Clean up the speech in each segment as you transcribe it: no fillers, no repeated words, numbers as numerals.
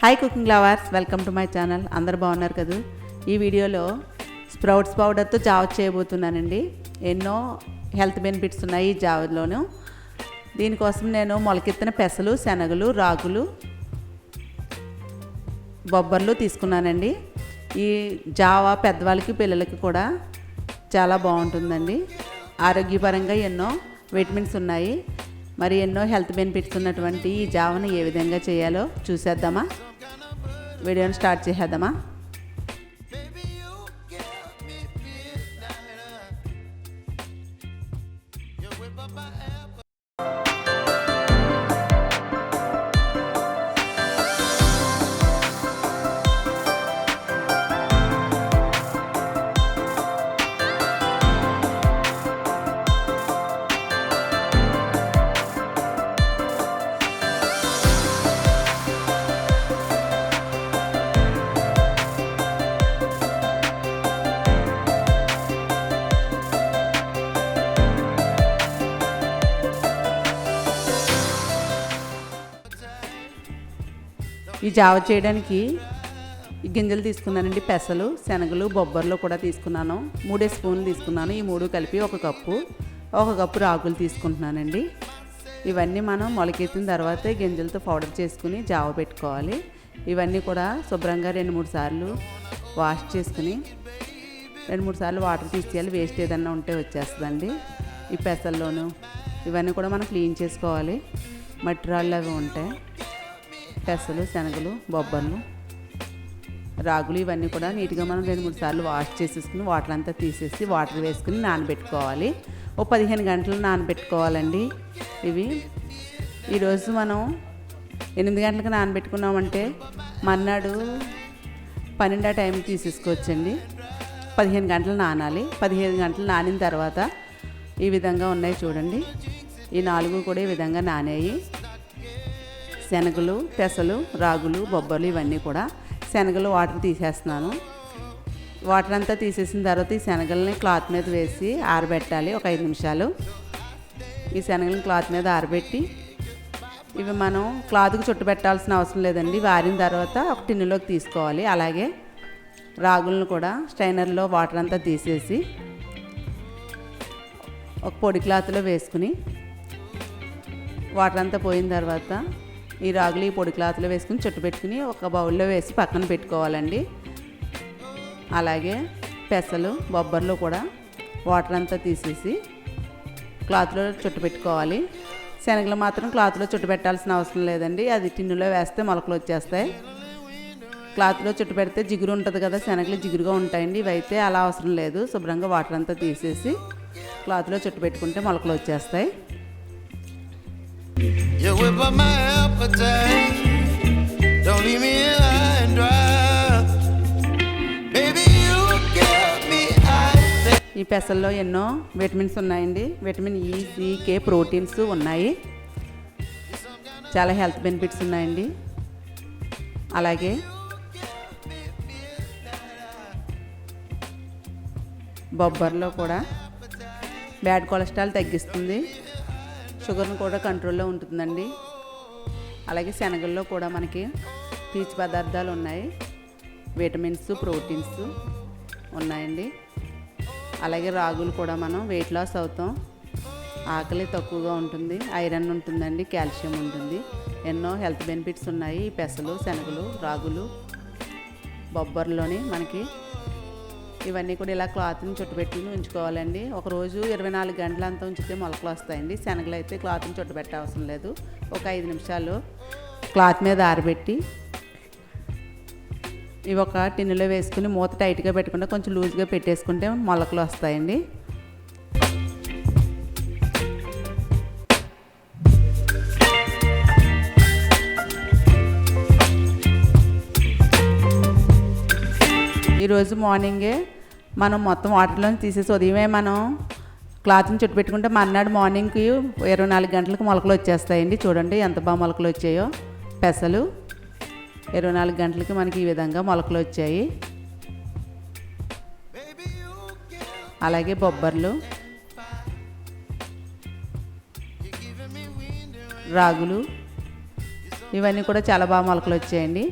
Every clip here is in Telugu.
Hi cooking lovers, welcome to my channel. అందరు బాగున్నారు కదా. ఈ వీడియోలో స్ప్రౌట్స్ పౌడర్తో జావ చేయబోతున్నానండి. ఎన్నో హెల్త్ బెనిఫిట్స్ ఉన్నాయి ఈ జావలోను. దీనికోసం నేను మొలకెత్తిన పెసలు, శనగలు, రాగులు, బొబ్బర్లు తీసుకున్నానండి. ఈ జావ పెద్దవాళ్ళకి పిల్లలకి కూడా చాలా బాగుంటుందండి. ఆరోగ్యపరంగా ఎన్నో విటమిన్స్ ఉన్నాయి. మరి ఎన్నో హెల్త్ బెనిఫిట్స్ ఉన్నటువంటి ఈ జావను ఏ విధంగా చేయాలో చూసేద్దామా? వీడియోని స్టార్ట్ చేసేద్దామా? ఈ జావ చేయడానికి ఈ గింజలు తీసుకున్నానండి. పెసలు, శనగలు, బొబ్బర్లు కూడా తీసుకున్నాను. 3 స్పూన్లు తీసుకున్నాను. ఈ 3 కలిపి ఒక కప్పు రాగులు తీసుకుంటున్నానండి. ఇవన్నీ మనం మొలకెత్తిన తర్వాత గింజలతో పౌడర్ చేసుకుని జావ పెట్టుకోవాలి. ఇవన్నీ కూడా శుభ్రంగా 2-3 సార్లు వాష్ చేసుకుని 2-3 సార్లు వాటర్ తీసేయాలి. వేస్ట్ ఏదన్నా ఉంటే వచ్చేస్తుందండి. ఈ పెసల్లోనూ ఇవన్నీ కూడా మనం క్లీన్ చేసుకోవాలి. మట్టి రాళ్ళు అవి ఉంటాయి. పెసలు, శనగలు, బొబ్బర్లు, రాగులు ఇవన్నీ కూడా నీట్గా మనం 2-3 సార్లు వాష్ చేసేసుకుని వాటర్ అంతా తీసేసి వాటర్ వేసుకుని నానబెట్టుకోవాలి. 15 గంటలు నానబెట్టుకోవాలండి. ఇవి ఈరోజు మనం 8 గంటలకు నానబెట్టుకున్నామంటే మర్నాడు 12 టైంకి తీసేసుకోవచ్చండి. 15 గంటలు నానాలి. 15 గంటలు నానిన తర్వాత ఈ విధంగా ఉన్నాయి చూడండి. ఈ 4 కూడా ఈ విధంగా నానాయి. శనగలు, పెసలు, రాగులు, బొబ్బర్లు ఇవన్నీ కూడా. శనగలు వాటర్ తీసేస్తున్నాను. వాటర్ అంతా తీసేసిన తర్వాత ఈ శనగల్ని క్లాత్ మీద వేసి ఆరబెట్టాలి ఒక 5 నిమిషాలు. ఈ శనగలను క్లాత్ మీద ఆరబెట్టి ఇవి మనం క్లాత్కి చుట్టు పెట్టాల్సిన అవసరం లేదండి. వారిన తర్వాత ఒక టిన్నులోకి తీసుకోవాలి. అలాగే రాగులను కూడా స్ట్రైనర్లో వాటర్ అంతా తీసేసి ఒక పొడి క్లాత్లో వేసుకుని వాటర్ అంతా పోయిన తర్వాత ఈ రాగులు ఈ పొడి క్లాత్లో వేసుకుని చుట్టు పెట్టుకుని ఒక బౌల్లో వేసి పక్కన పెట్టుకోవాలండి. అలాగే పెసలు, బొబ్బర్లు కూడా వాటర్ అంతా తీసేసి క్లాత్లో చుట్టు పెట్టుకోవాలి. శనగలు మాత్రం క్లాత్లో చుట్టు పెట్టాల్సిన అవసరం లేదండి. అది టిన్నులో వేస్తే మొలకలు వచ్చేస్తాయి. క్లాత్లో చుట్టు పెడితే జిగురు ఉంటుంది కదా, శనగలు జిగురుగా ఉంటాయండి. ఇవైతే అలా అవసరం లేదు. శుభ్రంగా వాటర్ అంతా తీసేసి క్లాత్లో చుట్టు పెట్టుకుంటే మొలకలు వచ్చేస్తాయి. You whip up my appetite. Don't leave me high and dry. Baby, you give me eyes. ఈ పెసల్లో ఎన్నో విటమిన్స్ ఉన్నాయండి. Vitamin E, C, K proteins ఉన్నాయి. చాలా హెల్త్ బెనిఫిట్స్ ఉన్నాయండి. అలాగే బొబ్బర్లో కూడా బ్యాడ్ కొలెస్ట్రాల్ తగ్గిస్తుంది. షుగర్ని కూడా కంట్రోల్లో ఉంటుందండి. అలాగే శనగల్లో కూడా మనకి పీచు పదార్థాలు ఉన్నాయి. విటమిన్స్, ప్రోటీన్స్ ఉన్నాయండి. అలాగే రాగులు కూడా మనం వెయిట్ లాస్ అవుతాం. ఆకలి తక్కువగా ఉంటుంది. ఐరన్ ఉంటుందండి, కాల్షియం ఉంటుంది. ఎన్నో హెల్త్ బెనిఫిట్స్ ఉన్నాయి ఈ పెసలు, శనగలు, రాగులు, బొబ్బర్లోని మనకి. ఇవన్నీ కూడా ఇలా క్లాత్ని చుట్టుపెట్టుకుని ఉంచుకోవాలండి. ఒకరోజు 24 గంటలు అంతా ఉంచితే మొలకలు వస్తాయండి. శనగలు అయితే క్లాత్ని చుట్టుపెట్టే అవసరం లేదు. ఒక 5 నిమిషాలు క్లాత్ మీద ఆరబెట్టి ఇవి ఒక టిన్నులో వేసుకుని మూత టైట్గా పెట్టకుండా కొంచెం లూజ్గా పెట్టేసుకుంటే మొలకలు వస్తాయండి. ఈరోజు మార్నింగే మనం మొత్తం వాటర్లో తీసేసి ఉదయమే మనం క్లాత్ని చుట్టు పెట్టుకుంటే మర్నాడు మార్నింగ్కి 24 గంటలకు మొలకలు వచ్చేస్తాయండి. చూడండి ఎంత బాగా మొలకలు వచ్చాయో. పెసలు 24 గంటలకి మనకి ఈ విధంగా మొలకలు వచ్చాయి. అలాగే బొబ్బర్లు, రాగులు ఇవన్నీ కూడా చాలా బాగా మొలకలు వచ్చాయండి.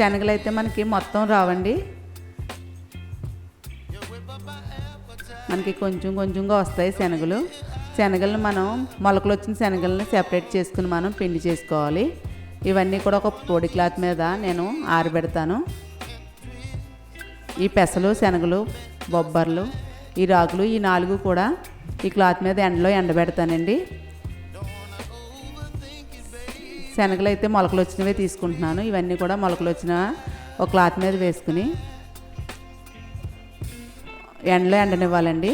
శనగలు అయితే మనకి మొత్తం రావండి, మనకి కొంచెం కొంచెంగా వస్తాయి శనగలను మనం మొలకలు వచ్చిన శనగలను సెపరేట్ చేసుకుని మనం పిండి చేసుకోవాలి. ఇవన్నీ కూడా ఒక పొడి క్లాత్ మీద నేను ఆరబెడతాను. ఈ పెసలు, శనగలు, బొబ్బర్లు, ఈ రాగులు, ఈ 4 కూడా ఈ క్లాత్ మీద ఎండలో ఎండబెడతానండి. శనగలు అయితే మొలకలు వచ్చినవే తీసుకుంటున్నాను. ఇవన్నీ కూడా మొలకలు వచ్చిన ఒక క్లాత్ మీద వేసుకుని ఎండలో ఎండనివ్వాలండి.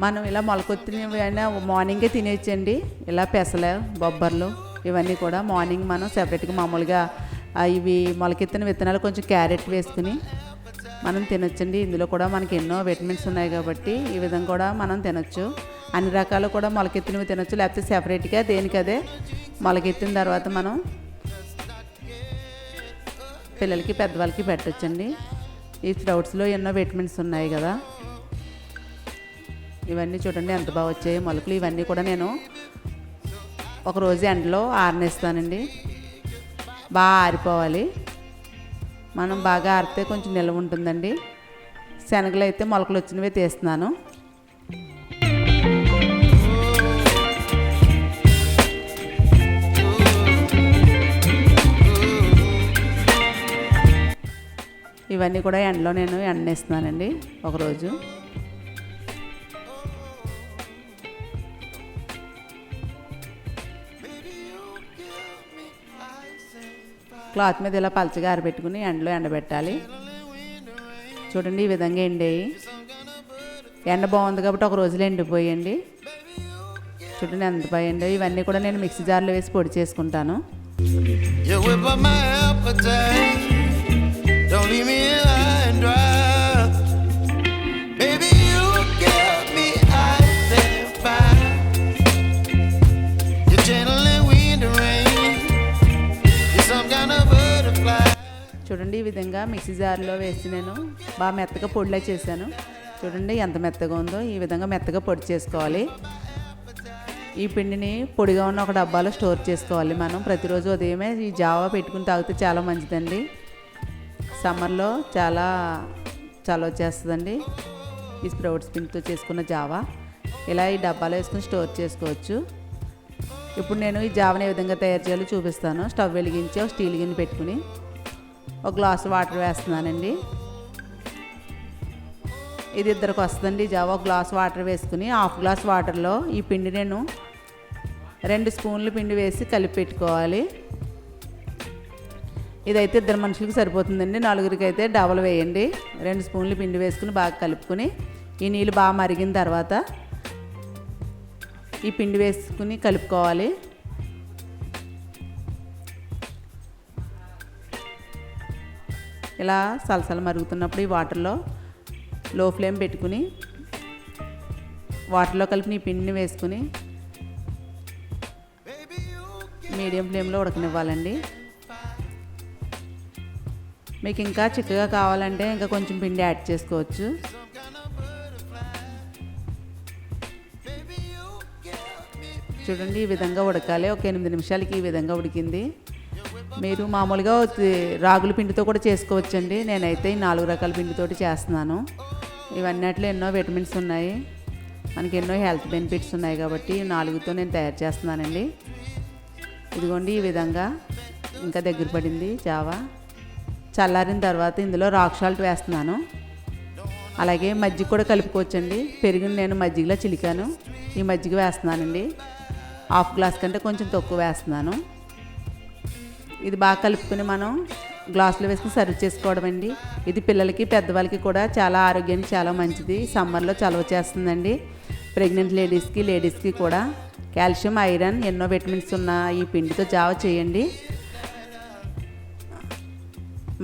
మనం ఇలా మొలకొత్తినవి అయినా మార్నింగే తినేయచ్చండి. ఇలా పెసలు, బొబ్బర్లు ఇవన్నీ కూడా మార్నింగ్ మనం సెపరేట్గా మామూలుగా ఇవి మొలకెత్తిన విత్తనాలు కొంచెం క్యారెట్ వేసుకుని మనం తినొచ్చండి. ఇందులో కూడా మనకి ఎన్నో విటమిన్స్ ఉన్నాయి కాబట్టి ఈ విధంగా కూడా మనం తినొచ్చు. అన్ని రకాలు కూడా మొలకెత్తినవి తినొచ్చు, లేకపోతే సెపరేట్గా దేనికదే మొలకెత్తిన తర్వాత మనం పిల్లలకి, పెద్దవాళ్ళకి పెట్టొచ్చండి. ఈ స్ప్రౌట్స్లో ఎన్నో విటమిన్స్ ఉన్నాయి కదా. ఇవన్నీ చూడండి ఎంత బాగా వచ్చాయి మొలకలు. ఇవన్నీ కూడా నేను ఒకరోజు ఎండలో ఆరనేస్తానండి. బాగా ఆరిపోవాలి, మనం బాగా ఆరితే కొంచెం నిల్వ ఉంటుందండి. శనగలు అయితే మొలకలు వచ్చినవే తీస్తున్నాను. ఇవన్నీ కూడా ఎండలో నేను ఎండనేస్తున్నానండి ఒకరోజు. క్లాత్ మీద ఇలా పలచగా ఆరబెట్టుకుని ఎండలో ఎండబెట్టాలి. చూడండి ఈ విధంగా ఎండేయి. ఎండ బాగుంది కాబట్టి ఒక రోజులో ఎండిపోయండి. చూడండి ఎంత బాగుండో. ఇవన్నీ కూడా నేను మిక్సీ జార్లో వేసి పొడి చేసుకుంటాను. చూడండి ఈ విధంగా మిక్సీ జార్లో వేసి నేను బాగా మెత్తగా పొడిలా చేశాను. చూడండి ఎంత మెత్తగా ఉందో. ఈ విధంగా మెత్తగా పొడి చేసుకోవాలి. ఈ పిండిని పొడిగా ఉన్న ఒక డబ్బాలో స్టోర్ చేసుకోవాలి. మనం ప్రతిరోజు ఉదయమే ఈ జావా పెట్టుకుని తాగితే చాలా మంచిదండి. సమ్మర్లో చాలా చలవ చేస్తుందండి ఈ స్ప్రౌట్స్ పిండితో చేసుకున్న జావా. ఇలా ఈ డబ్బాలో వేసుకుని స్టోర్ చేసుకోవచ్చు. ఇప్పుడు నేను ఈ జావాని ఏ విధంగా తయారు చేయాలో చూపిస్తాను. స్టవ్ వెలిగించి ఒక స్టీల్ గిన్నె పెట్టుకుని ఒక గ్లాసు వాటర్ వేస్తున్నానండి. ఇది ఇద్దరికి వస్తుందండి జావా. ఒక గ్లాస్ వాటర్ వేసుకుని హాఫ్ గ్లాస్ వాటర్లో ఈ పిండి నేను 2 స్పూన్లు పిండి వేసి కలిపి పెట్టుకోవాలి. ఇదైతే 2 మనుషులకి సరిపోతుందండి. 4గురికి అయితే డబల్ వేయండి. 2 స్పూన్లు పిండి వేసుకుని బాగా కలుపుకొని ఈ నీళ్ళు బాగా మరిగిన తర్వాత ఈ పిండి వేసుకుని కలుపుకోవాలి. ఇలా సలసల మరుగుతున్నప్పుడు ఈ వాటర్లో లో ఫ్లేమ్ పెట్టుకుని వాటర్లో కలిపిన ఈ పిండిని వేసుకుని మీడియం ఫ్లేమ్లో ఉడకనివ్వాలండి. మీకు ఇంకా చిక్కగా కావాలంటే ఇంకా కొంచెం పిండి యాడ్ చేసుకోవచ్చు. చూడండి ఈ విధంగా ఉడకాలి. ఒక 8 నిమిషాలకి ఈ విధంగా ఉడికింది. మీరు మామూలుగా రాగుల పిండితో కూడా చేసుకోవచ్చండి. నేనైతే ఈ 4 రకాల పిండితోటి చేస్తున్నాను. ఇవన్నిట్లో ఎన్నో విటమిన్స్ ఉన్నాయి, మనకి ఎన్నో హెల్త్ బెనిఫిట్స్ ఉన్నాయి కాబట్టి 4తో నేను తయారు చేస్తున్నానండి. ఇదిగోండి ఈ విధంగా ఇంకా దగ్గర పడింది జావా. చల్లారిన తర్వాత ఇందులో రాక్ సాల్ట్ వేస్తున్నాను. అలాగే మజ్జిగ కూడా కలుపుకోవచ్చండి. పెరుగుని నేను మజ్జిగలో చిలికాను. ఈ మజ్జిగ వేస్తున్నానండి. హాఫ్ గ్లాస్ కంటే కొంచెం తక్కువ వేస్తున్నాను. ఇది బాగా కలుపుకొని మనం గ్లాసులో వేసుకుని సర్వ్ చేసుకోవడం అండి. ఇది పిల్లలకి, పెద్దవాళ్ళకి కూడా చాలా ఆరోగ్యానికి చాలా మంచిది. సమ్మర్లో చలవ చేస్తుందండి. ప్రెగ్నెంట్ లేడీస్కి కూడా కాల్షియం, ఐరన్ ఎన్నో విటమిన్స్ ఉన్న ఈ పిండితో జావ చేయండి.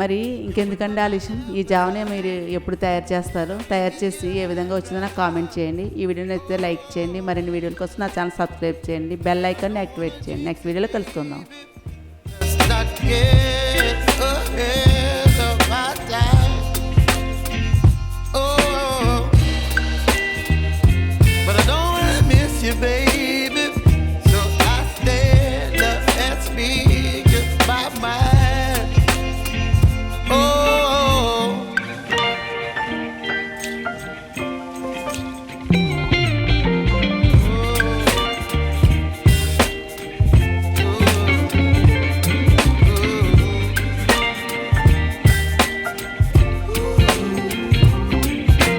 మరి ఇంకెందుకండి ఆలస్యం, ఈ జావనే మీరు ఎప్పుడు తయారు చేస్తారు? తయారు చేసి ఏ విధంగా వచ్చిందో నాకు కామెంట్ చేయండి. ఈ వీడియోని అయితే లైక్ చేయండి. మరిన్ని వీడియోల కోసం నా ఛానల్ సబ్స్క్రైబ్ చేయండి. బెల్ ఐకాన్ని యాక్టివేట్ చేయండి. నెక్స్ట్ వీడియోలో కలుసుకుందాం.